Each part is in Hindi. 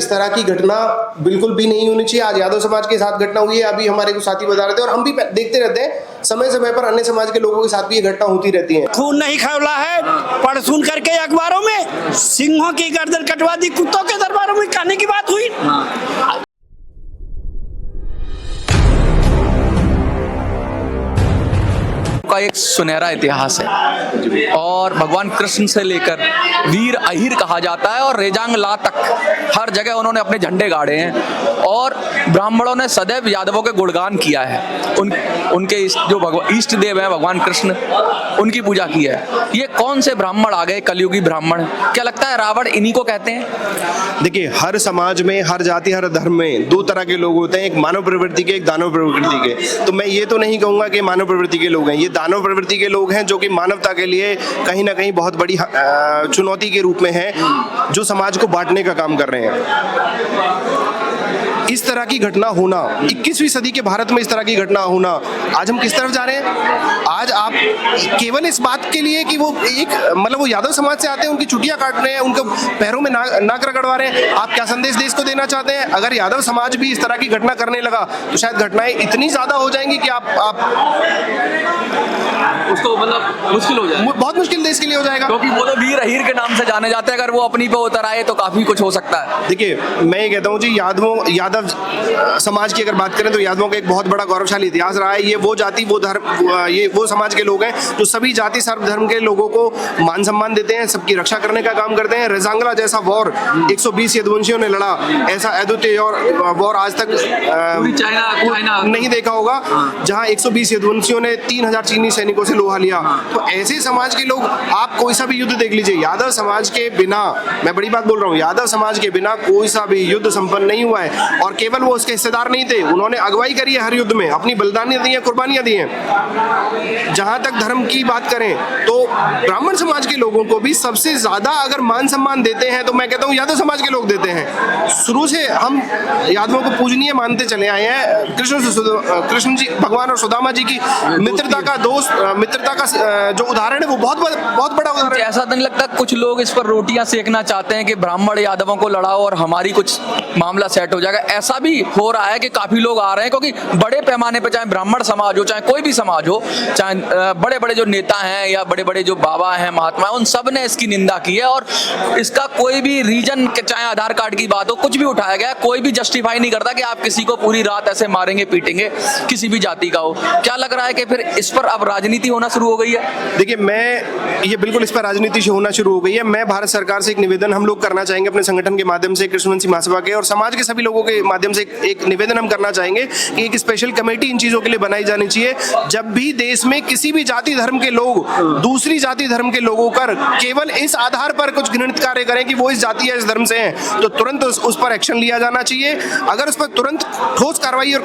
इस तरह की घटना बिल्कुल भी नहीं होनी चाहिए। आज यादव समाज के साथ घटना हुई है, अभी हमारे कुछ साथी बता रहे थे, और हम भी देखते रहते हैं समय समय पर अन्य समाज के लोगों के साथ भी ये घटना होती रहती है। खून नहीं खौला है, पढ़ सुन करके अखबारों में सिंहों की गर्दन कटवा दी, कुत्तों के दरबारों में कहने की बात हुई। का एक सुनहरा इतिहास है और भगवान कृष्ण से लेकर वीर अहिर कहा जाता है और रेजांगला तक हर जगह उन्होंने अपने झंडे गाड़े हैं और ब्राह्मणों ने सदैव यादवों के गुणगान किया है। उनके जो इष्ट देव है भगवान कृष्ण, उनकी पूजा की है। ये कौन से ब्राह्मण आ गए कलयुगी ब्राह्मण? क्या लगता है रावण इन्हीं को कहते हैं? देखिए, हर समाज में, हर जाति, हर धर्म में दो तरह के लोग होते हैं, एक मानव प्रवृत्ति के, एक दानव प्रवृत्ति के। तो मैं ये तो नहीं कहूंगा कि मानव प्रवृत्ति के लोग हैं, ये दानव प्रवृत्ति के लोग हैं जो कि मानवता के लिए कहीं ना कहीं बहुत बड़ी चुनौती के रूप में है, जो समाज को बांटने का काम कर रहे हैं। इस तरह की घटना होना, 21वीं सदी के भारत में इस तरह की घटना होना, आज हम किस तरफ जा रहे हैं? आज आप केवल इस बात के लिए कि वो एक मतलब वो यादव समाज से आते हैं, उनकी छुट्टियां काट रहे हैं, उनके पैरों में नाक रगड़वा रहे हैं, आप क्या संदेश देश को देना चाहते हैं? अगर यादव समाज भी इस तरह की घटना करने लगा तो शायद घटनाएं इतनी ज्यादा हो जाएंगी कि आप उसको मतलब मुश्किल हो जाए, बहुत मुश्किल देश के लिए हो जाएगा। क्योंकि वो तो वीर अहिर के नाम से जाने जाते हैं, अगर वो अपनी पे उतर आए तो काफी कुछ हो सकता है। देखिए, मैं ये कहता हूँ जी, यादव समाज की अगर बात करें तो यादवों का एक बहुत बड़ा गौरवशाली इतिहास रहा है। ये वो जाति, वो धर्म, ये वो समाज के लोग हैं जो सभी जाति सर्वधर्म के लोगों को मान सम्मान देते हैं, सबकी रक्षा करने का काम करते हैं। रेजांगला जैसा वॉर 120 यदुवंशियों ने लड़ा, ऐसा अद्वितीय वॉर आज तक चाइना नहीं देखा होगा, जहां 120 यदुवंशियों ने 3000 चीनी सैनिकों से लोहा लिया। तो ऐसे समाज के लोग, आप कोई सा भी युद्ध देख लीजिए, यादव समाज के बिना, मैं बड़ी बात बोल रहा हूँ, यादव समाज के बिना कोई सा भी युद्ध संपन्न नहीं हुआ है। और केवल वो उसके हिस्सेदार नहीं थे, उन्होंने अगुवाई करी है हर युद्ध में, अपनी बलिदानियां दी हैं, कुर्बानियां दी हैं। जहां तक धर्म की बात करें तो ब्राह्मण समाज के लोगों को भी सबसे ज्यादा अगर मान सम्मान देते हैं तो मैं कहता हूँ यादव समाज के लोग देते हैं। शुरू से हम यादवों को पूजनीय मानते चले आए हैं। कृष्ण जी, भगवान और सुदामा जी की मित्रता का जो उदाहरण है वो बहुत बड़ा उदाहरण है। ऐसा नहीं लगता कुछ लोग इस पर रोटियां सेकना चाहते हैं कि ब्राह्मण यादवों को लड़ाओ और हमारी कुछ मामला सेट हो जाएगा? ऐसा भी हो रहा है कि काफी लोग आ रहे हैं, क्योंकि बड़े पैमाने पर, चाहे ब्राह्मण समाज हो, चाहे कोई भी समाज हो, चाहे बड़े बड़े जो नेता हैं या बड़े बड़े जो बाबा हैं, महात्मा हैं, उन सब ने इसकी निंदा की है और इसका कोई भी रीजन, चाहे आधार कार्ड की बात हो, कुछ भी उठाया गया, कोई भी जस्टिफाई नहीं करता कि आप किसी को पूरी रात ऐसे मारेंगे, पीटेंगे, किसी भी जाति का हो। क्या लग रहा है कि फिर इस पर अब राजनीति होना शुरू हो गई है? देखिए, ये बिल्कुल इस पर राजनीति से होना शुरू हो गई है। मैं भारत सरकार से एक निवेदन हम लोग करना चाहेंगे अपने संगठन के माध्यम से, कृष्णवंशी महासभा के और समाज के सभी लोगों के माध्यम से एक निवेदन हम करना चाहेंगे कि एक स्पेशल कमेटी इन चीजों के लिए बनाई जानी चाहिए। जब भी देश में किसी भी जाति धर्म के लोग दूसरी जाति धर्म के लोगों पर केवल इस आधार पर कुछ घृणित कार्य करें कि वो इस जाति या इस धर्म से हैं, तो तुरंत उस पर एक्शन लिया जाना चाहिए। अगर उस पर तुरंत ठोस कार्रवाई और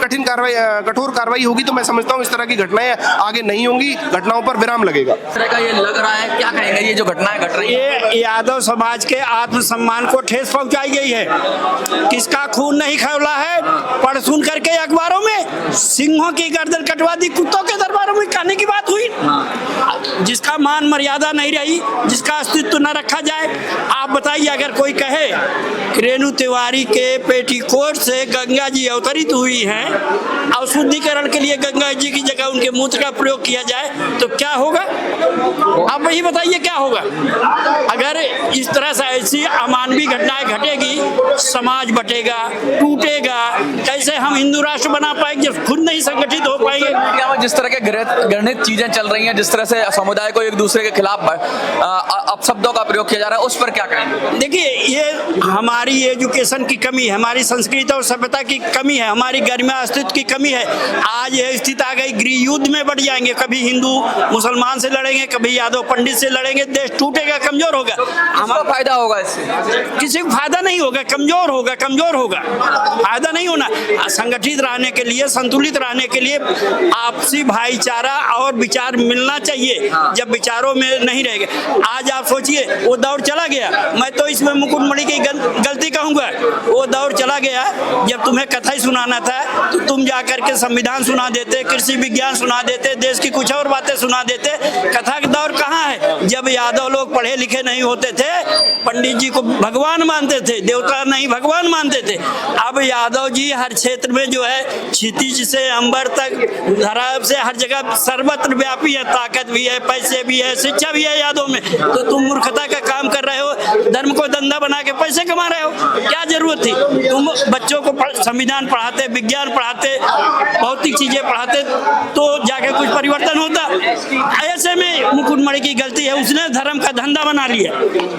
कठोर कार्रवाई होगी तो मैं समझता हूँ इस तरह की घटनाएं आगे नहीं होंगी, घटनाओं पर विराम लगेगा। ये लग रहा है, क्या कहेंगे, ये जो घटनाएं घट रही है, ये यादव समाज के आत्मसम्मान को ठेस पहुंचाई गई है। किसका खून नहीं खौला है, पढ़ सुन करके अखबारों में सिंहों की गर्दन कटवा दी, कुत्तों के दरबारों में कहने की बात हुई। जिसका मान मर्यादा नहीं रही, जिसका अस्तित्व न रखा जाए, आप बताइए, अगर कोई कहे रेणु तिवारी के पेटीकोट से गंगा जी अवतरित हुई हैं और शुद्धिकरण के लिए गंगा जी की जगह उनके मूत्र का प्रयोग किया जाए तो क्या होगा? आप वही बताइए क्या होगा? अगर इस तरह से ऐसी अमानवीय घटनाएं घटेगी, समाज बटेगा, टूटेगा, कैसे हम हिंदू राष्ट्र बना पाएंगे जब खुद नहीं संगठित हो पाएंगे? जिस तरह के घृणित चीजें चल रही हैं, जिस तरह से समुदाय को एक दूसरे के खिलाफ अपशब्दों का प्रयोग किया जा रहा है, उस पर क्या कहेंगे? देखिए, ये हमारी एजुकेशन की कमी है, हमारी संस्कृति और सभ्यता की कमी है, हमारी गरिमा अस्तित्व की कमी है। आज यह स्थिति आ गई, गृह युद्ध में बढ़ जाएंगे, कभी हिंदू मुसलमान से लड़ेंगे, कभी यादव पंडित से लड़ेंगे, देश टूटेगा, कमजोर होगा। हमारा फायदा होगा इससे? किसी को फायदा नहीं होगा, कमजोर होगा, फायदा नहीं होना। संगठित रहने के लिए, संतुलित रहने के लिए आपसी भाईचारा और विचार मिलना चाहिए। जब विचारों में नहीं रहेंगे। आज आप सोचिए वो दौर चला गया, मैं तो इसमें मुकुटमणि की गलती कहूंगा, वो दौर चला गया जब तुम्हें कथा ही सुनाना था तो तुम जाकर के संविधान सुना देते, कृषि विज्ञान सुना देते, देश की कुछ और बातें सुना देते। कथा का दौर कहाँ है? जब यादव लोग पढ़े लिखे नहीं होते थे, पंडित जी को भगवान मानते थे, देवता नहीं भगवान मानते थे। अब यादव जी हर क्षेत्र में जो है क्षितिज से अंबर तक, धरा से हर जगह सर्वत्र व्यापी है, ताकत भी है, पैसे भी है, शिक्षा भी है यादव में। तो तुम मूर्खता का काम कर रहे हो, धर्म को धंधा बना के पैसे कमा रहे हो, क्या जरूरत थी? तुम बच्चों को संविधान पढ़ाते, विज्ञान पढ़ाते, भौतिक चीजें पढ़ाते तो जाके कुछ परिवर्तन होता। ऐसे में मुकुटमणि की गलती है, उसने धर्म का धंधा बना लिया।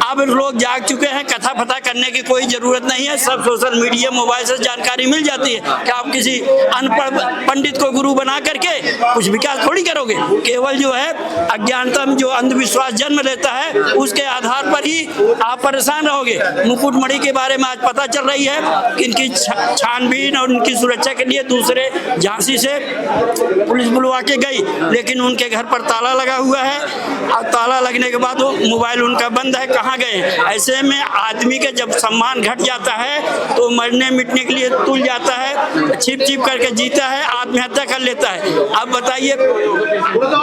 अब लोग जाग चुके हैं, कथा फथा करने की कोई जरूरत नहीं है, सब सोशल मीडिया मोबाइल से जानकारी मिल जाती है कि आप किसी अनपढ़ पंडित को गुरु बना करके कुछ विकास थोड़ी करोगे। केवल जो है अज्ञानता में जो अंधविश्वास जन्म लेता है उसके आधार पर ही आप परेशान रहोगे। मुकुटमणि के बारे में आज पता चल रही है कि इनकी छानबीन और उनकी सुरक्षा के लिए दूसरे झांसी से पुलिस बुलवा के गई, लेकिन उनके घर पर ताला लगा हुआ है और ताला लगने के बाद वो मोबाइल उनका बंद है, कहाँ गए? ऐसे में आदमी के जब सम्मान घट जाता है तो मरने मिटने के लिए तुल जाता है, छिप छिप करके जीता है, आत्महत्या कर लेता है। अब बताइए,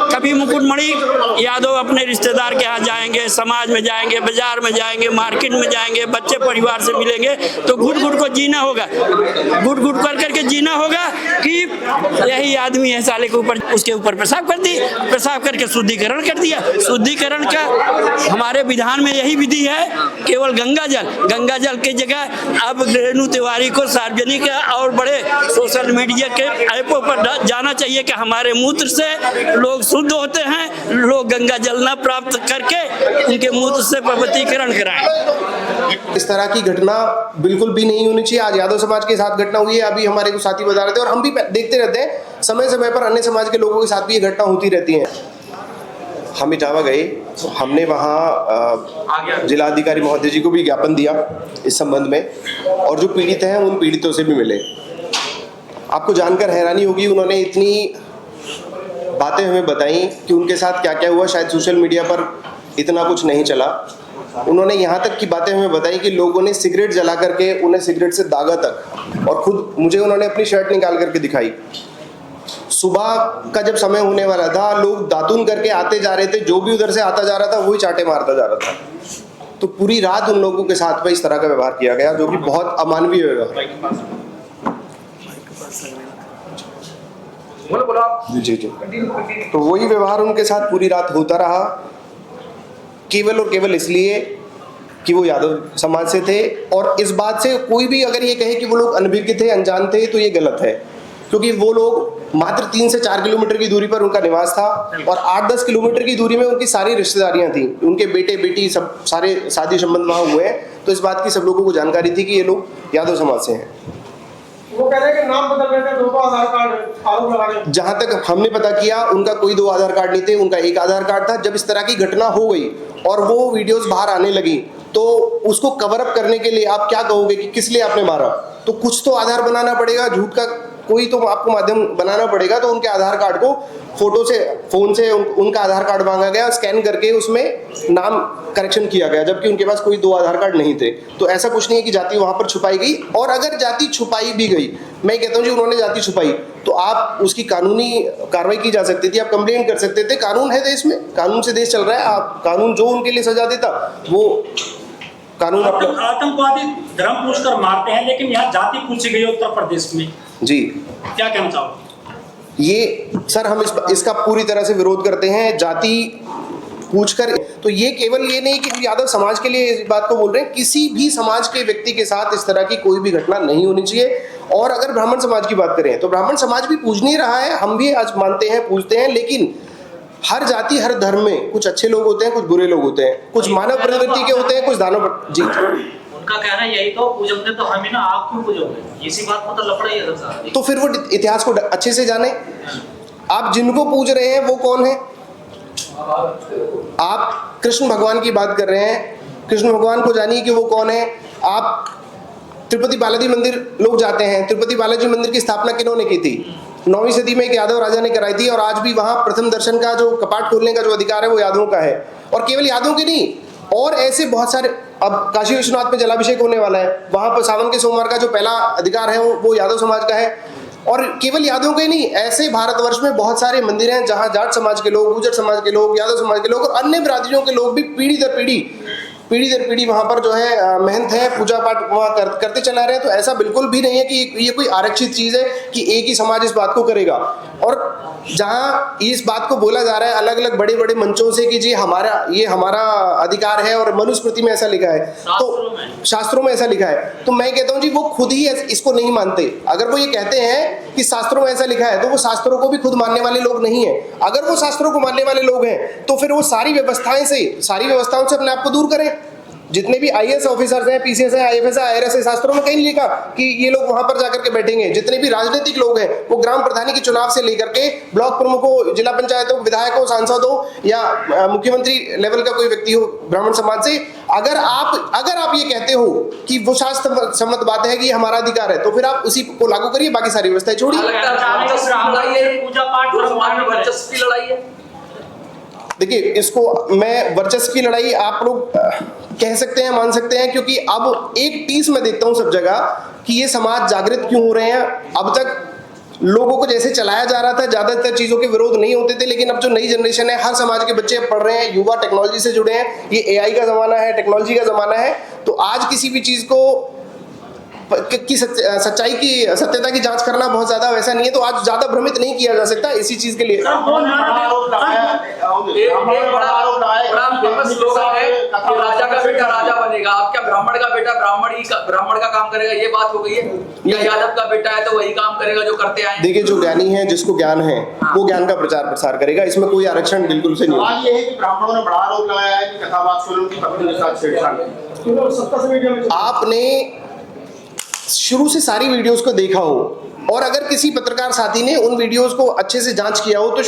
कभी मुकुटमणि यादव अपने रिश्तेदार के यहाँ जाएंगे, समाज में जाएंगे, बाजार में जाएंगे, मार्केट में जाएंगे, बच्चे परिवार से मिलेंगे तो घुट घुट को जीना होगा, घुट घुट कर करके जीना होगा कि यही आदमी है साले के ऊपर, उसके ऊपर पेशाब कर दी, पेशाब करके शुद्धिकरण कर दिया। शुद्धिकरण का हमारे विधान में यही विधि है, केवल गंगा जल की जगह अब रेणु तिवारी को सार्वजनिक और बड़े सोशल मीडिया के ऐपों पर जाना चाहिए कि हमारे मूत्र से लोग शुद्ध होते हैं, लोग गंगा जल न प्राप्त करके उनके मूत्र से पवित्रीकरण कराएं। इस तरह की घटना बिल्कुल भी नहीं होनी चाहिए। आज यादव समाज के साथ घटना हुई है, अभी हमारे कुछ साथी बता रहे थे और हम भी देखते रहते हैं, समय समय पर अन्य समाज के लोगों के साथ भी ये घटना होती रहती है। हम इटावा गए, हमने वहाँ जिलाधिकारी महोदय जी को भी ज्ञापन दिया इस संबंध में, और जो पीड़ित हैं उन पीड़ितों से भी मिले। आपको जानकर हैरानी होगी, उन्होंने इतनी बातें हमें बताई कि उनके साथ क्या क्या हुआ। शायद सोशल मीडिया पर इतना कुछ नहीं चला। उन्होंने यहाँ तक की बातें हमें बताई कि लोगों ने सिगरेट जला करके उन्हें सिगरेट से दागा तक, और खुद मुझे उन्होंने अपनी शर्ट निकाल करके दिखाई। सुबह का जब समय होने वाला था, लोग दातून करके आते जा रहे थे, जो भी उधर से आता जा रहा था वही चाटे मारता जा रहा था। तो पूरी रात उन लोगों के साथ में इस तरह का व्यवहार किया गया, जो कि बहुत अमानवीय व्यवहार। जी। तो वही व्यवहार उनके साथ पूरी रात होता रहा, केवल और केवल इसलिए कि वो यादव समाज से थे। और इस बात से कोई भी अगर ये कहे कि वो लोग अनभिज्ञ थे, अनजान थे, तो ये गलत है, क्योंकि वो लोग मात्र 3 से 4 किलोमीटर की दूरी पर उनका निवास था और 8-10 किलोमीटर की दूरी में उनकी सारी रिश्तेदारियां थी, उनके बेटे बेटी सब सारे शादी संबंध वहाँ हुए हैं। तो इस बात की सब लोगों को जानकारी थी कि ये लोग यादव समाज से हैं। वो कह रहे हैं कि नाम बदल रहे थे, 2 आधार कार्ड आरोप लगा रहे हैं। जहां तक हमने पता किया, उनका कोई 2 आधार कार्ड नहीं थे, उनका 1 आधार कार्ड था। जब इस तरह की घटना हो गई और वो वीडियोस बाहर आने लगी, तो उसको कवर अप करने के लिए आप क्या कहोगे कि किस लिए आपने मारा? तो कुछ तो आधार बनाना पड़ेगा, झूठ का कोई तो आपको माध्यम बनाना पड़ेगा। तो उनके आधार कार्ड को फोटो से, फोन से उनका आधार कार्ड मांगा गया, स्कैन करके उसमें नाम करेक्शन किया गया, जबकि उनके पास कोई 2 आधार कार्ड नहीं थे। तो ऐसा कुछ नहीं है कि जाति वहां पर छुपाई गई। और अगर जाति छुपाई भी गई, मैं कहता हूं जी उन्होंने जाति छुपाई, तो आप उसकी कानूनी कार्रवाई की जा सकती थी, आप कंप्लेंट कर सकते थे। कानून है देश में, कानून से देश चल रहा है। आप कानून जो उनके लिए सजा देता वो कानून अपना। आतंकवादी धर्म पूछकर मारते हैं, लेकिन यहाँ जाति पूछी गई उत्तर प्रदेश में, जी क्या कहना चाहोगे? ये सर हम इसका पूरी तरह से विरोध करते हैं, जाति पूछकर। तो ये केवल ये नहीं कि यादव समाज के लिए इस बात को बोल रहे हैं, किसी भी समाज के व्यक्ति के साथ इस तरह की कोई भी घटना नहीं होनी चाहिए। और अगर ब्राह्मण समाज की बात करें तो ब्राह्मण समाज भी पूज नहीं रहा है, हम भी आज मानते हैं, पूजते हैं, लेकिन हर जाति हर धर्म में कुछ अच्छे लोग होते हैं, कुछ बुरे लोग होते हैं, कुछ मानव प्रवृत्ति के होते हैं, कुछ दानव। जी, उनका कहना यही तो, पूजोगे तो हम ही ना, आप क्यों पूजोगे? इसी बात को तो लफड़ा ही है सर। तो फिर वो इतिहास को अच्छे से जाने। आप जिनको पूज रहे हैं वो कौन है? आप कृष्ण भगवान की बात कर रहे हैं, कृष्ण भगवान को जानिए कि वो कौन है। आप तिरुपति बालाजी मंदिर लोग जाते हैं, तिरुपति बालाजी मंदिर की स्थापना किन्होंने की थी? 9वीं सदी में एक यादव राजा ने कराई थी, और आज भी वहाँ प्रथम दर्शन का जो कपाट खोलने का जो अधिकार है वो यादवों का है। और केवल यादवों के नहीं, और ऐसे बहुत सारे, अब काशी विश्वनाथ में जलाभिषेक होने वाला है, वहाँ पर सावन के सोमवार का जो पहला अधिकार है वो यादव समाज का है। और केवल यादवों के नहीं, ऐसे भारतवर्ष में बहुत सारे मंदिर हैं जहाँ जाट समाज के लोग, गुर्जर समाज के लोग, यादव समाज के लोग और अन्य बिरादरियों के लोग भी पीढ़ी दर पीढ़ी वहाँ पर जो है मेहनत है, पूजा पाठ वहाँ करते चला रहे हैं। तो ऐसा बिल्कुल भी नहीं है कि ये कोई आरक्षित चीज़ है कि एक ही समाज इस बात को करेगा। और जहाँ इस बात को बोला जा रहा है अलग अलग बड़े बड़े मंचों से कि जी ये हमारा अधिकार है और मनुस्मृति में ऐसा लिखा है, तो शास्त्रों में ऐसा लिखा है, तो मैं कहता हूँ जी वो खुद ही इसको नहीं मानते। अगर वो ये कहते हैं कि शास्त्रों में ऐसा लिखा है, तो वो शास्त्रों को भी खुद मानने वाले लोग नहीं है। अगर वो शास्त्रों को मानने वाले लोग हैं तो फिर वो सारी व्यवस्थाओं से अपने आप को दूर करें। जितने भी आईएएस ऑफिसर्स हैं, पीसीएस हैं, आईएफएस है, आईआरएस है, शास्त्रों में कहीं नहीं लिखा कि ये लोग वहां पर जाकर के बैठेंगे। जितने भी राजनीतिक लोग हैं वो ग्राम प्रधानी के चुनाव से लेकर के ब्लॉक प्रमुखों, जिला पंचायतों, विधायकों, सांसदों या मुख्यमंत्री लेवल का कोई व्यक्ति हो ब्राह्मण समाज से, अगर आप ये कहते हो कि वो शास्त्र सम्मत बात है कि हमारा अधिकार है, तो फिर आप उसी को लागू करिए, बाकी सारी व्यवस्थाएं छोड़िए। पूजा पाठ वर्चस्व की लड़ाई है। देखिए, इसको मैं वर्चस्व की लड़ाई आप लोग कह सकते हैं, मान सकते हैं, क्योंकि अब एक पीस मैं देखता हूं सब जगह कि ये समाज जागृत क्यों हो रहे हैं। अब तक लोगों को जैसे चलाया जा रहा था, ज्यादातर चीजों के विरोध नहीं होते थे, लेकिन अब जो नई जनरेशन है, हर समाज के बच्चे पढ़ रहे हैं, युवा टेक्नोलॉजी से जुड़े हैं, ये एआई का जमाना है, टेक्नोलॉजी का जमाना है। तो आज किसी भी चीज को की सच्चाई की सत्यता की जांच करना बहुत ज्यादा वैसा नहीं है, तो आज ज्यादा भ्रमित नहीं किया जा सकता इसी चीज के लिए। एक बड़ा फेमस स्लोगन है कि राजा का बेटा राजा बनेगा। आप क्या ब्राह्मण का बेटा ब्राह्मण का काम करेगा, ये बात हो गई है? या यादव का बेटा है तो वही काम करेगा जो करते आए? देखिए, जो ज्ञानी है, जिसको ज्ञान है, वो ज्ञान का प्रचार प्रसार करेगा, इसमें कोई आरक्षण बिल्कुल से नहीं। सवाल ये है कि ब्राह्मणों ने बड़ा आरोप लगाया है कि कथावाद सुन की पत्नी के साथ छेड़छाड़। आपने शुरू से सारी वीडियोस को देखा हो, और अगर किसी पत्रकार साथी ने उन वीडियोस को अच्छे से जांच किया हो, तो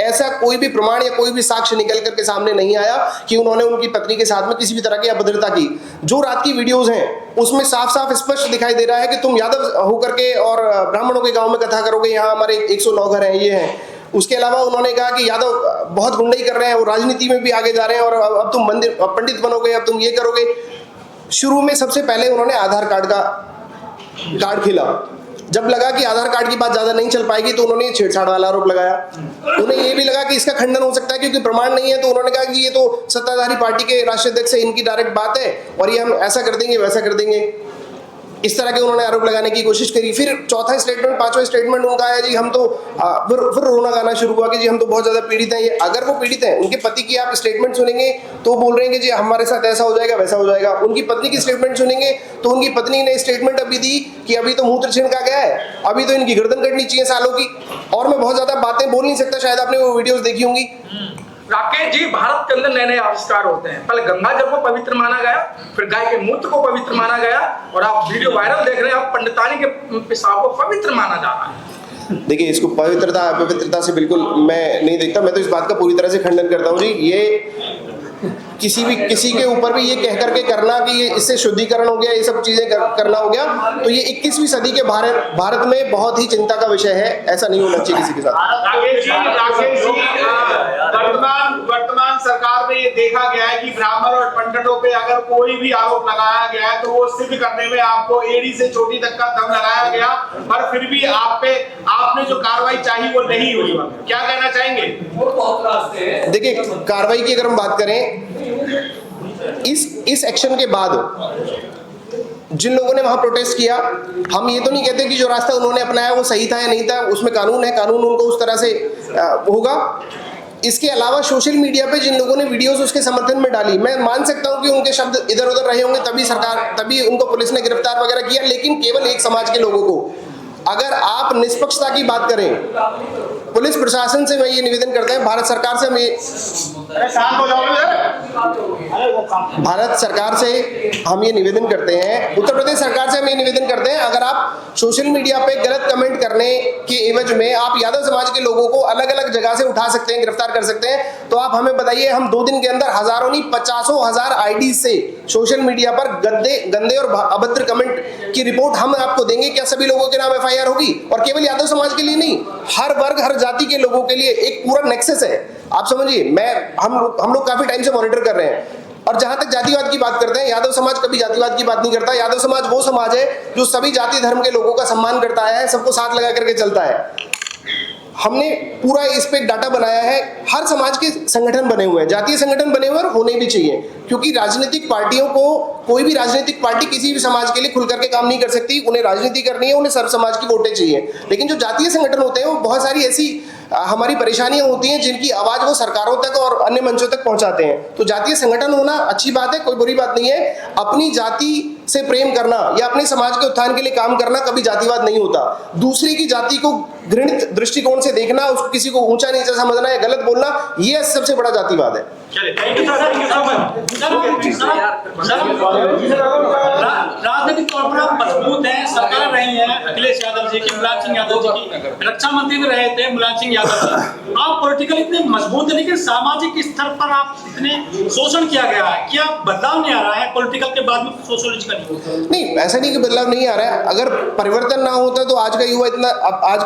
ऐसा कोई भी प्रमाण या कोई भी साक्ष्य निकल करके सामने नहीं आया कि उन्होंने उनकी पत्नी के साथ में किसी भी तरह की अभद्रता की। जो रात की वीडियोस हैं उसमें साफ साफ स्पष्ट दिखाई दे रहा है कि तुम यादव होकर के और ब्राह्मणों के गाँव में कथा करोगे, यहाँ हमारे 109 घर हैं, ये हैं। उसके अलावा उन्होंने कहा कि यादव बहुत गुंडाई कर रहे हैं और राजनीति में भी आगे जा रहे हैं, और अब तुम पंडित बनोगे, अब तुम ये करोगे। शुरू में सबसे पहले उन्होंने आधार कार्ड खेला। जब लगा कि आधार कार्ड की बात ज्यादा नहीं चल पाएगी, तो उन्होंने छेड़छाड़ वाला आरोप लगाया। उन्हें ये भी लगा कि इसका खंडन हो सकता है क्योंकि प्रमाण नहीं है, तो उन्होंने कहा कि ये तो सत्ताधारी पार्टी के राष्ट्रीय अध्यक्ष से इनकी डायरेक्ट बात है और ये हम ऐसा कर देंगे, वैसा कर देंगे। इस तरह के उन्होंने आरोप लगाने की कोशिश करी। फिर चौथा स्टेटमेंट, पांचवा स्टेटमेंट उनका है जी हम तो फिर रोना गाना शुरू हुआ कि जी हम तो बहुत ज्यादा पीड़ित हैं। ये अगर वो पीड़ित हैं, उनके पति की आप स्टेटमेंट सुनेंगे तो बोल रहे हैं कि जी हमारे साथ ऐसा हो जाएगा, वैसा हो जाएगा। उनकी पत्नी की स्टेटमेंट सुनेंगे तो उनकी पत्नी ने स्टेटमेंट अभी दी कि अभी तो मूत्र छिड़का गया है, अभी तो इनकी गर्दन कटनी चाहिए सालों की। और मैं बहुत ज्यादा बातें बोल नहीं सकता, शायद आपने वो वीडियोस देखी होंगी। राकेश जी, भारत के अंदर नए नए आविष्कार होते हैं। पहले गंगा जल को पवित्र माना गया, फिर गाय के मूत्र को पवित्र माना गया, और आप वीडियो वायरल देख रहे हैं, आप पंडितानी के पेशाब को पवित्र माना जा रहा है। देखिए, इसको पवित्रता अपवित्रता से बिल्कुल मैं नहीं देखता। मैं तो इस बात का पूरी तरह से खंडन करता हूँ जी। ये किसी के ऊपर भी ये कह करके करना कि ये इससे शुद्धिकरण हो गया, ये सब चीजें करना हो गया, तो ये 21वीं सदी के भारत में बहुत ही चिंता का विषय है। ऐसा नहीं होना चाहिए किसी के साथ। राकेश जी, वर्तमान सरकार में ये देखा गया है कि ब्राह्मण और पंडितों पे अगर कोई भी आरोप लगाया गया है तो वो सिद्ध करने में आपको एड़ी से चोटी तक का दम लगाया गया, पर फिर भी आपने जो कार्रवाई चाहिए वो नहीं हुई। क्या कहना चाहेंगे? देखिए, कार्रवाई की अगर हम बात करें, इस एक्शन के बाद जिन लोगों ने वहां प्रोटेस्ट किया, हम ये तो नहीं कहते कि जो रास्ता उन्होंने अपनाया वो सही था या नहीं था, उसमें कानून है, कानून उनको उस तरह से होगा। इसके अलावा सोशल मीडिया पे जिन लोगों ने वीडियोस उसके समर्थन में डाली, मैं मान सकता हूं कि उनके शब्द इधर उधर रहे होंगे, तभी उनको पुलिस ने गिरफ्तार वगैरह किया। लेकिन केवल एक समाज के लोगों को, अगर आप निष्पक्षता की बात करें, पुलिस प्रशासन से मैं ये निवेदन करता हूं, भारत सरकार से मैं शांत हो जाओ यार। भारत सरकार से हम ये निवेदन करते हैं, उत्तर प्रदेश सरकार से हम ये निवेदन करते हैं, अगर आप सोशल मीडिया पे गलत कमेंट करने के एवज में आप यादव समाज के लोगों को अलग अलग जगह से उठा सकते हैं, गिरफ्तार कर सकते हैं, तो आप हमें बताइए, हम 2 दिन के अंदर हजारों नहीं 50,000 आईडी से सोशल मीडिया पर गंदे और अभद्र कमेंट की रिपोर्ट हम आपको देंगे। क्या सभी लोगों के नाम एफआईआर होगी? और केवल यादव समाज के लिए नहीं, हर वर्ग हर जाति के लोगों के लिए एक पूरा नेक्सस है। आप समझिए, हम लोग काफी टाइम से मॉनिटर कर रहे हैं। और जहां तक जातिवाद की बात करते हैं, यादव समाज कभी जातिवाद की बात नहीं करता। यादव समाज वो समाज है जो सभी जाति धर्म के लोगों का सम्मान करता है, सबको साथ लगा करके चलता है। हमने पूरा इस पे डाटा बनाया है। हर समाज के संगठन बने हुए हैं, जातीय संगठन बने हुए हैं, और होने भी चाहिए, क्योंकि राजनीतिक पार्टियों को, कोई भी राजनीतिक पार्टी किसी भी समाज के लिए खुल करके काम नहीं कर सकती। उन्हें राजनीति करनी है, उन्हें सर्व समाज की वोटें चाहिए। लेकिन जो जातीय संगठन होते हैं, वो बहुत सारी ऐसी हमारी परेशानियां होती हैं जिनकी आवाज वो सरकारों तक और अन्य मंचों तक पहुंचाते हैं। तो जातीय संगठन होना अच्छी बात है, कोई बुरी बात नहीं है। अपनी जाति से प्रेम करना या अपने समाज के उत्थान के लिए काम करना कभी जातिवाद नहीं होता। दूसरे की जाति को घृणित दृष्टिकोण से देखना, उसको किसी को ऊंचा नीचा समझना या गलत बोलना, ये सबसे बड़ा जातिवाद है। राजनीतिक तौर पर आप मजबूत हैं, सरकार रही है अखिलेश यादव जी की, मुलायम सिंह यादव जी की, रक्षा मंत्री भी रहे थे मुलायम सिंह यादव जी। आप पॉलिटिकली इतने मजबूत है, लेकिन सामाजिक स्तर पर आप इतने शोषण किया गया है, क्या बदलाव नहीं आ रहा है पॉलिटिकल के बाद में सोशलिस्ट? नहीं, ऐसा नहीं कि बदलाव नहीं आ रहा है। अगर परिवर्तन ना होता तो आज का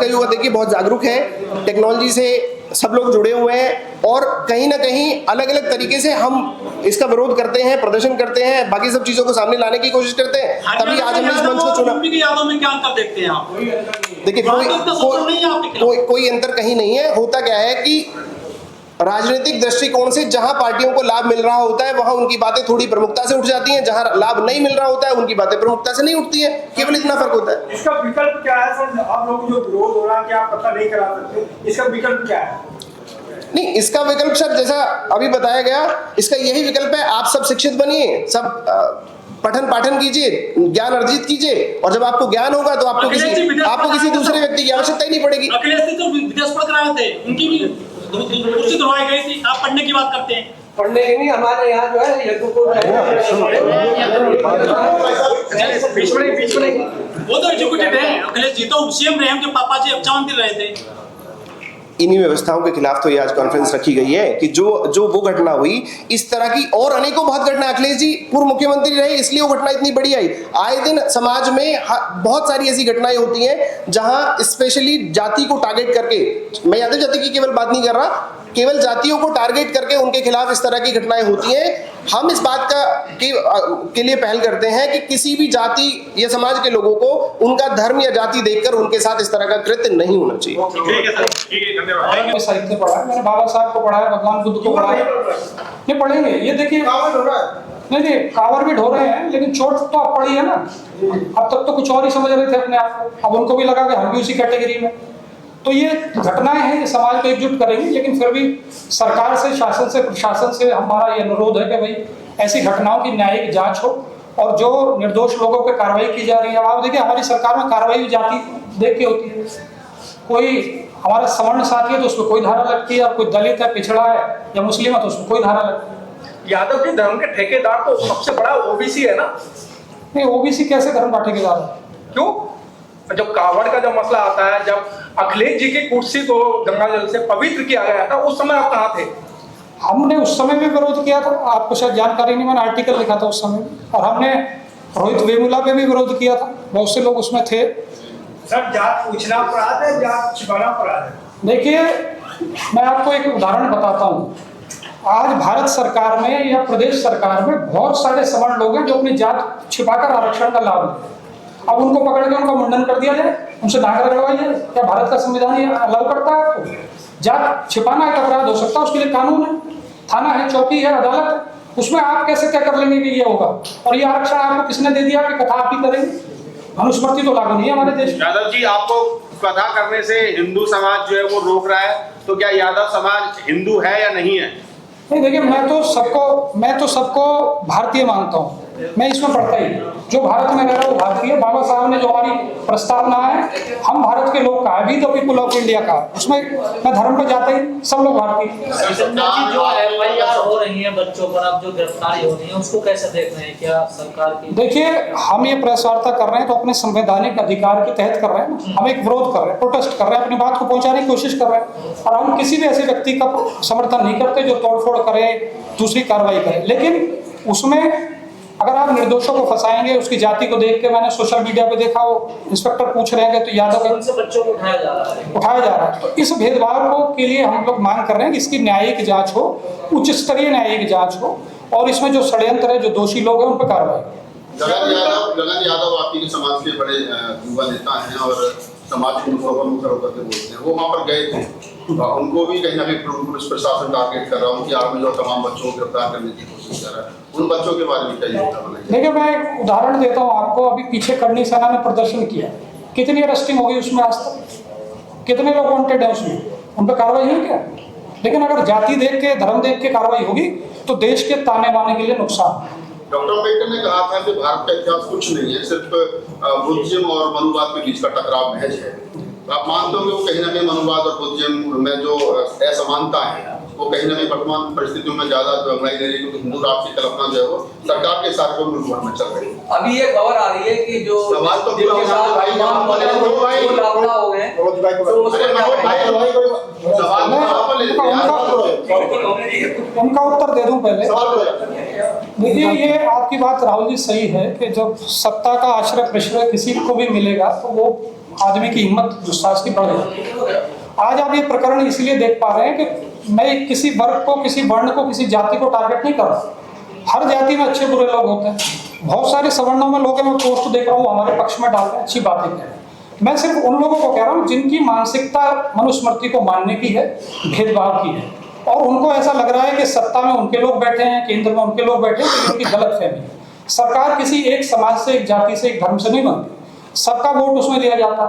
युवा देखिए बहुत जागरूक है, टेक्नोलॉजी से सब लोग जुड़े हुए हैं, और कहीं ना कहीं अलग अलग तरीके से हम इसका विरोध करते हैं, प्रदर्शन करते हैं, बाकी सब चीजों को सामने लाने की कोशिश करते हैं। तभी आज हमने इस मंच को चुना। यादों में क्या अंतर देखते हैं आप? देखिए, कोई अंतर कहीं नहीं है। होता क्या है कि राजनीतिक दृष्टिकोण से जहां पार्टियों को लाभ मिल रहा होता है, वहां उनकी बातें थोड़ी प्रमुखता से उठ जाती हैं, जहां लाभ नहीं मिल रहा होता है उनकी बातें प्रमुखता से नहीं उठती हैं। केवल इतना फर्क होता है। इसका विकल्प क्या है सर? आप लोग जो विरोध हो रहा है कि आप पता नहीं करा सकते, इसका विकल्प क्या है? नहीं, इसका विकल्प सर जैसा अभी बताया गया, इसका यही विकल्प है, आप सब शिक्षित बनिए, सब पठन पाठन कीजिए, ज्ञान अर्जित कीजिए, और जब आपको ज्ञान होगा तो आपको किसी दूसरे व्यक्ति की आवश्यकता ही नहीं पड़ेगी। अखिलेश जी जो विदेश पढ़ कर आए थे, उनकी भी कुर्सी दिलवाई गई थी। आप पढ़ने की बात करते हैं, पढ़ने की नहीं, हमारे यहाँ जो है वो तो एजुकेटेड है। अखिलेश जी तो सीएम रहे, उनके पापा जी रक्षा मंत्री रहे थे। इन्हीं व्यवस्थाओं के खिलाफ तो ये आज कॉन्फ्रेंस रखी गई है कि जो वो घटना हुई, इस तरह की और अनेकों बहुत घटना, अखिलेश जी पूर्व मुख्यमंत्री रहे इसलिए वो घटना इतनी बड़ी आई। आए दिन समाज में बहुत सारी ऐसी घटनाएं होती हैं जहां स्पेशली जाति को टारगेट करके, मैं यादव जाति की केवल बात नहीं कर रहा, केवल जातियों को टारगेट करके उनके खिलाफ इस तरह की घटनाएं होती हैं। हम इस बात के लिए पहल करते हैं कि किसी भी जाति या समाज के लोगों को उनका धर्म या जाति देखकर उनके साथ इस तरह का कृत्य नहीं होना चाहिए। ठीक है सर, ठीक है, धन्यवाद। साहित्य पढ़ा है मैंने, बाबा साहब को पढ़ा है, भगवान बुद्ध को पढ़ा है, ये पढ़ेंगे। ये देखिए, नहीं कांवर भी ढो रहे हैं, लेकिन चोट तो आप पड़ी है ना। अब तक तो कुछ और ही समझ रहे थे अपने आप को, अब उनको भी लगा कि हम भी उसी कैटेगरी में। तो ये घटनाएं हैं, ये समाज को एकजुट करेंगी, लेकिन फिर भी सरकार से, शासन से, प्रशासन से हमारा ये अनुरोध है कि भाई ऐसी घटनाओं की न्यायिक जांच हो, और जो निर्दोष लोगों पे कार्रवाई की जा रही है। आप देखिए, हमारी सरकार में कार्रवाई जाति देख के होती है। कोई हमारा सवर्ण साथी है तो उसमें कोई धारा लगती है, और कोई दलित है, पिछड़ा है या मुस्लिम है तो उसमें कोई धारा लगती है। यादव जी धर्म के ठेकेदार तो सबसे बड़ा ओबीसी है ना? नहीं, ओबीसी कैसे धर्म का ठेकेदार है? क्यों? जब कावड़ का जब मसला आता है, जब अखिलेश जी की कुर्सी को गंगा जल से पवित्र किया गया था, उस समय आप कहाँ थे? हमने उस समय भी विरोध किया था, आपको शायद जानकारी नहीं, मैंने आर्टिकल लिखा था उस समय, और हमने रोहित वेमुला पे भी विरोध किया था, बहुत से लोग उसमें थे। सर, जात पूछना अपराध है, जात छिपाना अपराध है? देखिए, मैं आपको एक उदाहरण बताता हूँ। आज भारत सरकार में या प्रदेश सरकार में बहुत सारे सवर्ण लोग हैं जो अपनी जात छिपाकर आरक्षण का लाभ लेते हैं। अब उनको पकड़ के उनका मुंडन कर दिया जाए, उनसे नागर लगवाई जाए, क्या भारत का संविधान ये अलाउ करता है आपको? जात छिपाना एक अपराध हो सकता है, उसके लिए कानून है, थाना है, चौकी है, अदालत है। उसमें आप कैसे क्या कर लेंगे कि ये होगा? और ये आरक्षण आपको किसने दे दिया कि कथा आप ही करेंगे? मनुस्मृति तो लागू नहीं है हमारे देश में। यादव जी, आपको कथा करने से हिंदू समाज जो है वो रोक रहा है, तो क्या यादव समाज हिंदू है या नहीं है? नहीं, देखिए, मैं तो सबको भारतीय मानता हूँ। मैं इसमें पढ़ता ही नहीं। जो भारत में रह रहा है वो भारतीय, बाबा साहब ने जो हमारी प्रस्तावना है, हम भारत के लोग का है, we the people of India का, उसमें मैं धर्म पर जाता ही, सब लोग भारतीय। जो FIR हो रही है बच्चों पर, अब जो गिरफ्तारी हो रही है उसको कैसे देख रहे हैं, क्या सरकार की? देखिए, हम ये प्रेस वार्ता कर रहे हैं तो अपने संवैधानिक अधिकार के तहत कर रहे हैं। हम एक विरोध कर रहे हैं, प्रोटेस्ट कर रहे हैं, अपनी बात को पहुंचाने की कोशिश कर रहे हैं, और हम किसी भी ऐसे व्यक्ति का समर्थन नहीं करते जो तोड़फोड़ करे, दूसरी कार्रवाई करे। लेकिन उसमें अगर आप निर्दोषों को फंसाएंगे, उसकी जाति को देख के, मैंने सोशल मीडिया पे देखा, वो इंस्पेक्टर पूछ रहे हैं तो यादव उनसे बच्चों को उठाया जा रहा है। तो इस भेदभाव को के लिए हम लोग मांग कर रहे हैं कि इसकी न्यायिक जांच हो, उच्च स्तरीय न्यायिक जांच हो, और इसमें जो षड्यंत्र है, जो दोषी लोग हैं, उन पर कार्रवाई। गगन यादव आपके समाज के बड़े युवा नेता हैं और समाज को मुखर होकर के बोलते हैं, वो वहाँ पर गए थे, उनको भी कहीं ना कहीं पुलिस प्रशासन टारगेट कर रहा है, उनकी आर्मी जो तमाम बच्चों को गिरफ्तार करने की कोशिश कर रहा है, उन बच्चों के बारे में क्या योजना बनाई? देखिए, मैं एक उदाहरण देता हूँ आपको। अभी पीछे करनी सेना ने प्रदर्शन किया, कितनी अरेस्टिंग हो गई उसमें आज तक, कितने लोग वांटेड है उसमें, उन पर कार्रवाई हुई क्या? लेकिन अगर जाति देख के, धर्म देख के कार्रवाई होगी तो देश के ताने बाने के लिए नुकसान। डॉक्टर अम्बेडकर ने कहा था कि भारत का इतिहास कुछ नहीं है, सिर्फ बुद्धिज्म और मनुवाद के बीच का टकराव महज है। आप मानते हो कि वो कहीं ना कहीं मनुवाद और बुद्धिज्म में जो असमानता है वो कहीं ना कहीं वर्तमान परिस्थितियों में ज्यादा गहराई ले रही है, क्योंकि मूल राष्ट्र की कल्पना जो है वो सरकार के साथ मुल्क भर में चल रही है। अभी ये खबर आ रही है कि जो सवाल तो उनका उत्तर दे दूं पहले। देखिए, ये आपकी बात राहुल जी सही है कि जब सत्ता का आश्रय प्रश्रय किसी को भी मिलेगा तो वो आदमी की हिम्मत दुस्साहस की बढ़ जाती है। आज आप ये प्रकरण इसलिए देख पा रहे हैं कि मैं किसी वर्ग को, किसी वर्ण को, किसी जाति को टारगेट नहीं कर रहा। हर जाति में अच्छे बुरे लोग होते हैं, बहुत सारे सवर्णों में लोग हैं, मैं पोस्ट देख रहा हूँ हमारे पक्ष में डालते हैं, अच्छी बातें कह रहे हैं। मैं सिर्फ उन लोगों को कह रहा हूँ जिनकी मानसिकता मनुस्मृति को मानने की है, भेदभाव की है, और उनको ऐसा लग रहा है कि सत्ता में उनके लोग बैठे हैं, केंद्र में उनके लोग बैठे हैं, तो उनकी गलत फहमी है। सरकार किसी एक समाज से, एक जाति से, एक धर्म से नहीं बनती, सबका वोट उसमें लिया जाता।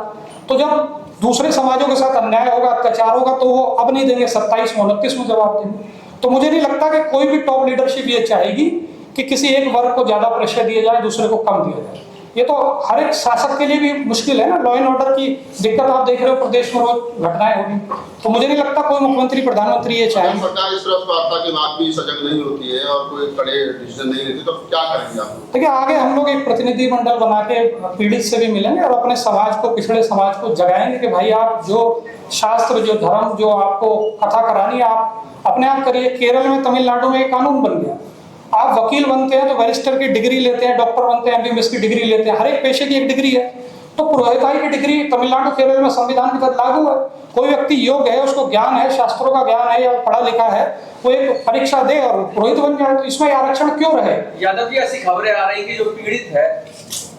तो जब दूसरे समाजों के साथ अन्याय होगा, अत्याचार होगा, तो वो अब नहीं देंगे, 27 में 29 में जवाब देंगे। तो मुझे नहीं लगता कि कोई भी टॉप लीडरशिप ये चाहेगी कि किसी एक वर्ग को ज्यादा प्रेशर दिया जाए, दूसरे को कम दिया जाए। ये तो हर एक शासक के लिए भी मुश्किल है ना। लॉ एंड ऑर्डर की दिक्कत आप देख रहे हो, प्रदेश में रोज घटनाएं होगी, तो मुझे नहीं लगता कोई मुख्यमंत्री, प्रधानमंत्री ये चाहे। सरकार इस तरफ वार्ता की बात भी सजग नहीं होती है और कोई कड़े डिसीजन नहीं लेती, तो क्या करेंगे आप? देखिए, आगे हम लोग एक प्रतिनिधि मंडल बना के पीड़ित से भी मिलेंगे और अपने समाज को, पिछड़े समाज को जगाएंगे कि भाई आप जो शास्त्र, जो धर्म, जो आपको कथा करानी है, आप अपने आप करिए। केरल में, तमिलनाडु में एक कानून बन गया, आप वकील बनते हैं तो बैरिस्टर की डिग्री लेते हैं, डॉक्टर बनते हैं MBBS की डिग्री लेते हैं, हर एक पेशे की एक डिग्री है। तो पुरोहिताई की डिग्री तमिलनाडु, केरल में संविधान के तहत लागू है। कोई व्यक्ति योग्य है, उसको ज्ञान है, शास्त्रों का ज्ञान है, या पढ़ा लिखा है, वो एक परीक्षा दे और पुरोहित बन जाए। तो इसमें आरक्षण क्यों रहे? यादव जी, ऐसी खबरें आ रही कि जो पीड़ित है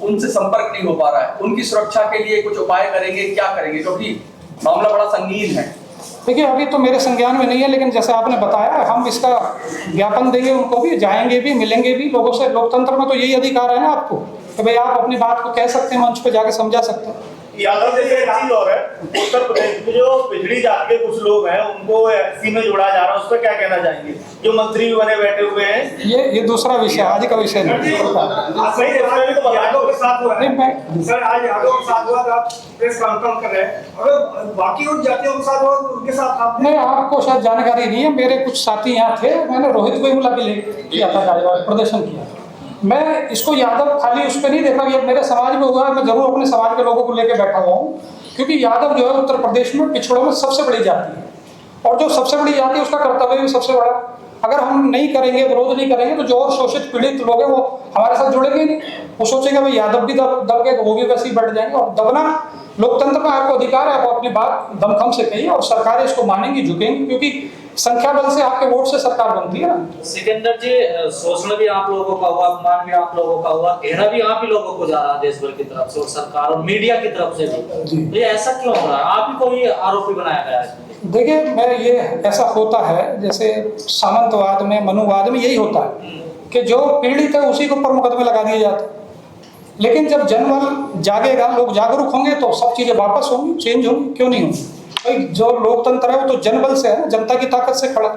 उनसे संपर्क नहीं हो पा रहा है, उनकी सुरक्षा के लिए कुछ उपाय करेंगे, क्या करेंगे, क्योंकि मामला बड़ा संगीन है। देखिए, अभी तो मेरे संज्ञान में नहीं है, लेकिन जैसे आपने बताया, हम इसका ज्ञापन देंगे, उनको भी जाएंगे भी, मिलेंगे भी लोगों से। लोकतंत्र में तो यही अधिकार है ना आपको कि भाई आप अपनी बात को कह सकते हैं, मंच पे जाके समझा सकते हैं। यादव जैसे एक चीज और है, उत्तर प्रदेश में जो पिछड़ी जाति के कुछ लोग हैं उनको एससी में जोड़ा जा रहा है, उस पर क्या कहना चाहेंगे? जो मंत्री भी बने बैठे हुए हैं, ये दूसरा विषय, आज का विषय नहीं। यादव के साथ हुआ है सर, आज यादव के साथ हुआ था, आप प्रेस कॉन्फ्रेंस कर रहे हैं, और बाकी उन जातियों के साथ हुआ, उनके साथ आप नहीं, आपको शायद जानकारी नहीं है, मेरे कुछ साथी यहाँ थे, मैंने रोहित वेमुला भी ले किया था, कार्यवाही प्रदर्शन किया। मैं इसको यादव खाली उस पर नहीं देखा, ये मेरे समाज में हुआ है, मैं जरूर अपने समाज के लोगों को लेकर बैठा हुआ हूँ, क्योंकि यादव जो है उत्तर प्रदेश में पिछड़ों में सबसे बड़ी जाति है, और जो सबसे बड़ी जाति है उसका कर्तव्य भी सबसे बड़ा। अगर हम नहीं करेंगे, विरोध नहीं करेंगे, तो जो और शोषित पीड़ित लोग हैं वो हमारे साथ जुड़ेंगे नहीं। वो सोचेंगे भाई यादव भी दब गए तो वो भी वैसे ही बढ़ जाएंगे। और दबना, लोकतंत्र में आपको अधिकार है, आप अपनी बात दमखम से कहिए, और सरकारें इसको मानेंगी, झुकेंगी, क्योंकि संख्या बल से, आपके वोट से सरकार बनती है ना। सिकंदर जी, शोषण भी आप लोगों का हुआ, अपमान भी आप लोगों का हुआ, घेरा भी आप ही लोगों को जा रहा है देश भर की तरफ से, और सरकार और मीडिया की तरफ से भी। तो ये ऐसा क्यों हो रहा है? आप ही को ही आरोपी बनाया गया है। देखिए, मैं ये ऐसा होता है, जैसे सामंतवाद में, मनुवाद में यही होता है कि जो पीड़ित है उसी के ऊपर मुकदमे लगा दिए जाते हैं। लेकिन जब जनबल जागेगा, लोग जागरूक होंगे, तो सब चीजें वापस होंगी, चेंज होंगी, क्यों नहीं होंगी? भाई जो लोकतंत्र है वो तो जनबल से है ना, जनता की ताकत से खड़ा है।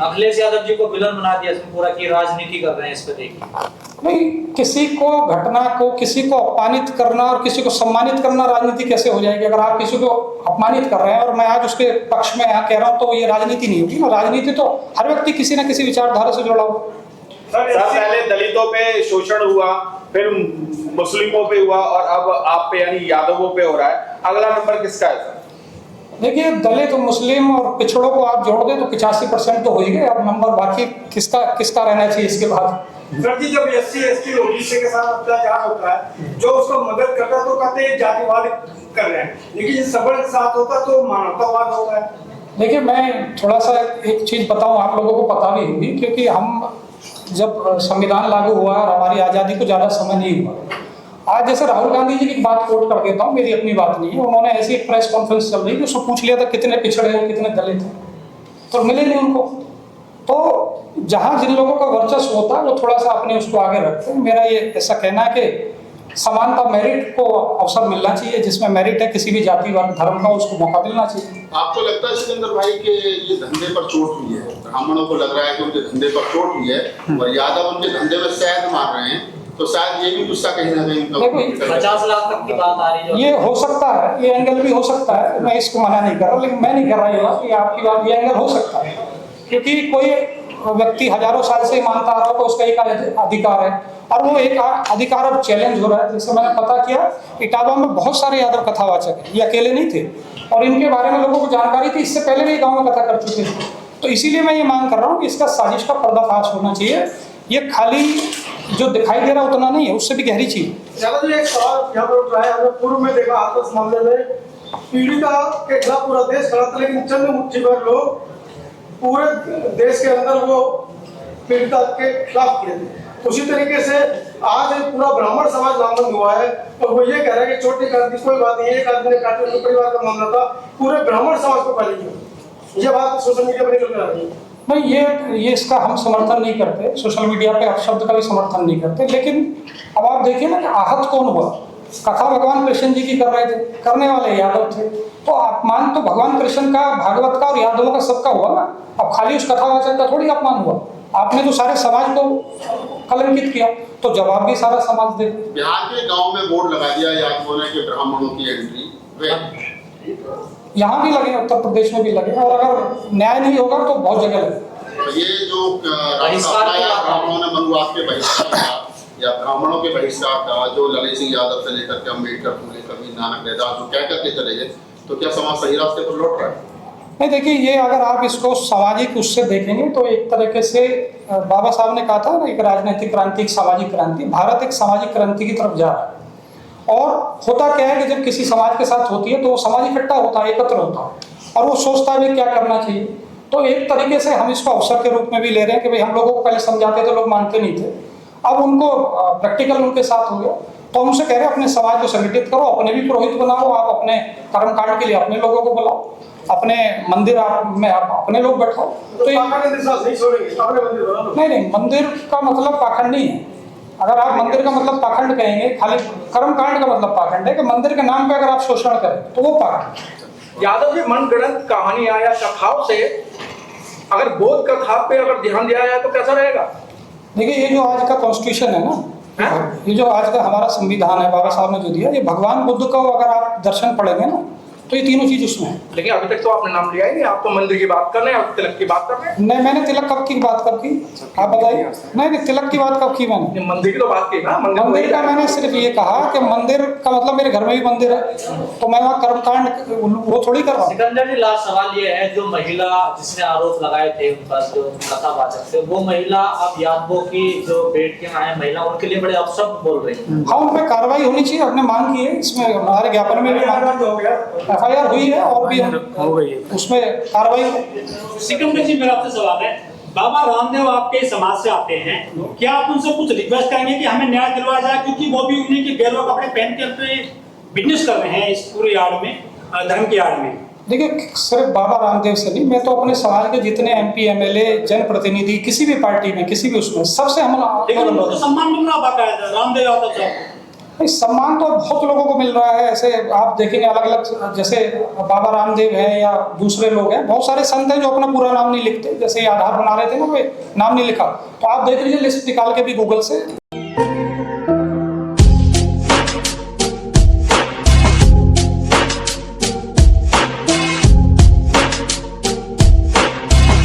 अखिलेश यादव जी को विलन बना दिया इसमें पूरा की राजनीति कर रहे हैं, इस पे देखिए। नहीं, किसी को घटना को, किसी को अपमानित करना और किसी को सम्मानित करना राजनीति कैसे हो जाएगी? अगर आप किसी को अपमानित कर रहे हैं और मैं आज उसके पक्ष में यहाँ कह रहा हूँ तो ये राजनीति नहीं होगी ना। राजनीति तो हर व्यक्ति किसी न किसी विचारधारा से जुड़ा हुआ। सर पहले दलितों पे शोषण हुआ, फिर मुस्लिमों पे हुआ और अब आप पे यानी यादवों पे हो रहा है, अगला नंबर किसका है सर? देखिए, दलित, मुस्लिम और पिछड़ों को आप जोड़ दें तो 85% तो हो ही गए। अब नंबर बाकी किसका रहना चाहिए इसके बाद? सर जी, जब SC ST ओबीसी के साथ अत्याचार होता है, जो उसको मदद करता है तो कहते हैं जातिवाद कर रहे हैं, लेकिन जिस सबल के साथ होता है तो मानवतावाद होता है। देखिए, मैं थोड़ा सा एक चीज बताऊं, आप लोगों को पता भी होगी, क्योंकि हम जब संविधान लागू हुआ और हमारी आज़ादी को ज़्यादा समय नहीं हुआ। आज जैसे राहुल गांधी जी की बात कोट कर देता हूँ, मेरी अपनी बात नहीं है, उन्होंने ऐसी एक प्रेस कॉन्फ्रेंस चल रही कि उसको पूछ लिया था कितने पिछड़े हैं, कितने दलित हैं, तो मिले नहीं उनको। तो जहाँ जिन लोगों का वर्चस्व होता है वो थोड़ा सा अपने उसको आगे रखते हैं। मेरा ये ऐसा कहना है कि समानता, मेरिट को अवसर मिलना चाहिए, जिसमें मेरिट है किसी भी जाति वर्ग धर्म का, उसको मौका मिलना चाहिए। आपको लगता है सिकंदर भाई कि ये धंधे पर चोट हुई है? ब्राह्मणों को लग रहा है कि उनके धंधे पर चोट हुई है और यादव उनके धंधे में शहद मार रहे हैं, तो शायद ये भी गुस्सा कहीं ना कहीं 50 लाख तक की बात आ रही है। ये हो सकता है, ये एंगल भी हो सकता है, मैं इसको मना नहीं कर रहा, लेकिन मैं नहीं कर रहा ये बात कि आपकी बात, ये एंगल हो सकता है, क्योंकि कोई व्यक्ति हजारों साल से मानता आ रहा हो तो उसका एक अधिकार है और वो एक अधिकार अब चैलेंज हो रहा है। जैसे मैंने पता किया, इटावा में बहुत सारे यादव कथावाचक हैं, ये अकेले नहीं थे और इनके बारे में लोगों को जानकारी थी, इससे पहले भी गाँव में कथा कर चुके थे। तो इसीलिए मैं ये मांग कर रहा हूँ कि इसका साजिश का पर्दाफाश होना चाहिए। ये खाली जो दिखाई दे रहा उतना नहीं है, उससे भी गहरी चीज। ज्यादा जो एक सवाल यहाँ पर उठ रहा है, हमने पूर्व में देखा आपस मामले में पीड़िता के खिलाफ पूरा देश खड़ा था, लेकिन चंद मुट्ठी भर लोग पूरे देश के अंदर वो पीड़िता के खिलाफ किए थे। उसी तरीके से आज पूरा ब्राह्मण समाज नामबंद हुआ है और वो ये कह रहा है कि छोटी क्रांति कोई बात नहीं है, एक आदमी ने काटे, उनके परिवार का मामला था, पूरे ब्राह्मण समाज को फैली है। ये बात सोशल मीडिया पर निकल कर आ रही है। नहीं, ये इसका हम समर्थन नहीं करते, सोशल मीडिया पे अपशब्द का भी समर्थन नहीं करते, लेकिन अब आप देखिए ना कि आहत कौन हुआ? कथा भगवान कृष्ण जी की कर रहे थे, करने वाले यादव थे, तो अपमान तो भगवान कृष्ण का, भागवत का और यादवों का सबका हुआ ना। अब खाली उस कथावाचक का थोड़ी अपमान हुआ, आपने तो सारे समाज को कलंकित किया, तो जवाब भी सारा समाज दे। बिहार के गांव में बोर्ड लगा दिया यादवों ने कि ब्राह्मणों की एंट्री, यहाँ भी लगे, उत्तर प्रदेश में भी लगे, और अगर न्याय नहीं होगा तो बहुत जगह लगे। तो ये जो ब्राह्मणों ने मनुवाद के बहिष्कार का या ब्राह्मणों के बहिष्कार का, जो ललित सिंह यादव से लेकर के अम्बेडकर को लेकर भी नानक रैदास जो कह करके चले गए, तो क्या समाज सही रास्ते पर लौट रहा है? नहीं, देखिए, ये अगर आप इसको सामाजिक उससे देखेंगे तो एक तरीके से बाबा साहब ने कहा था ना, एक राजनीतिक क्रांति, एक सामाजिक क्रांति। भारत एक सामाजिक क्रांति की तरफ जा रहा है। और होता क्या है कि जब किसी समाज के साथ होती है तो वो समाज इकट्ठा होता है, एकत्र होता है और वो सोचता है क्या करना चाहिए। तो एक तरीके से हम इसको अवसर के रूप में भी ले रहे हैं कि भाई हम लोगों को पहले समझाते थे, लोग मानते नहीं थे, अब उनको प्रैक्टिकल उनके साथ हो गया, तो हम उनसे कह रहे हैं अपने समाज को संगठित करो, अपने भी पुरोहित बनाओ, आप अपने कर्मकांड के लिए अपने लोगों को बुलाओ, अपने मंदिर में आप अपने लोग बैठाओ। तो नहीं, मंदिर का मतलब पाखंड नहीं है। अगर आप मंदिर का मतलब पाखंड कहेंगे, खाली कर्मकांड का मतलब पाखंड है कि मंदिर के नाम पे अगर आप शोषण करें तो वो पाखंड। यादव जी, मनगढ़ंत कहानियां या कथाओं से अगर बोध कथा पे अगर ध्यान दिया जाए तो कैसा रहेगा? देखिए, ये जो आज का कॉन्स्टिट्यूशन है ना, ये जो आज का हमारा संविधान है, बाबा साहब ने जो दिया, ये भगवान बुद्ध का अगर आप दर्शन पढ़ेंगे ना तो ये तीनों चीज उसमें है। लेकिन अभी तक तो आपने नाम लिया ही नहीं, आप तो मंदिर की बात कर रहे हैं और तिलक की बात कर रहे हैं। नहीं, मैंने तिलक कब की बात कब की, आप बताइए। नहीं, तिलक की बात कब की मैंने? मंदिर की तो बात की ना। मंदिर का मैंने सिर्फ ये कहा कि मंदिर का मतलब मेरे घर में भी मंदिर है, तो मैं वहाँ कर्मकांड वो थोड़ी कर रहा हूँ। सिकंदर जी, लास्ट सवाल ये है, जो महिला जिसने आरोप लगाए थे उन पर, जो कथावाचक थे, वो महिला अब यादवों की जो बेटियां हैं महिला, उनके लिए बड़े अपशब्द बोल रही है। हाँ, उन पर कार्रवाई होनी चाहिए, अपने मांग की है, इसमें हमारे ज्ञापन में भी FIR हुई है और भी हो गई है, उसमें कार्रवाई। सिकंदर जी, मेरा आपसे सवाल है, बाबा रामदेव आपके समाज से आते हैं, क्या आप उनसे कुछ रिक्वेस्ट करेंगे कि हमें न्याय दिलवाया जाए, क्योंकि वो भी उन्हीं के गेरुआ कपड़े पहन के अपने बिजनेस कर रहे हैं इस पूरे यार्ड में, धर्म की यार्ड में? देखिए, सिर्फ बाबा रामदेव से नहीं, मैं तो अपने समाज के जितने MP MLA जनप्रतिनिधि किसी भी पार्टी में, किसी भी उसमें, सबसे हम लेकिन उनको तो सम्मान मिल रहा बाकायदा रामदेव यादव साहब। इस सम्मान तो बहुत लोगों को मिल रहा है। ऐसे आप देखेंगे अलग अलग, जैसे बाबा रामदेव है या दूसरे लोग हैं, बहुत सारे संत हैं जो अपना पूरा नाम नहीं लिखते, जैसे ये आधार बना रहे थे ना, वे नाम नहीं लिखा, तो आप देख लीजिए लिस्ट निकाल के भी गूगल से।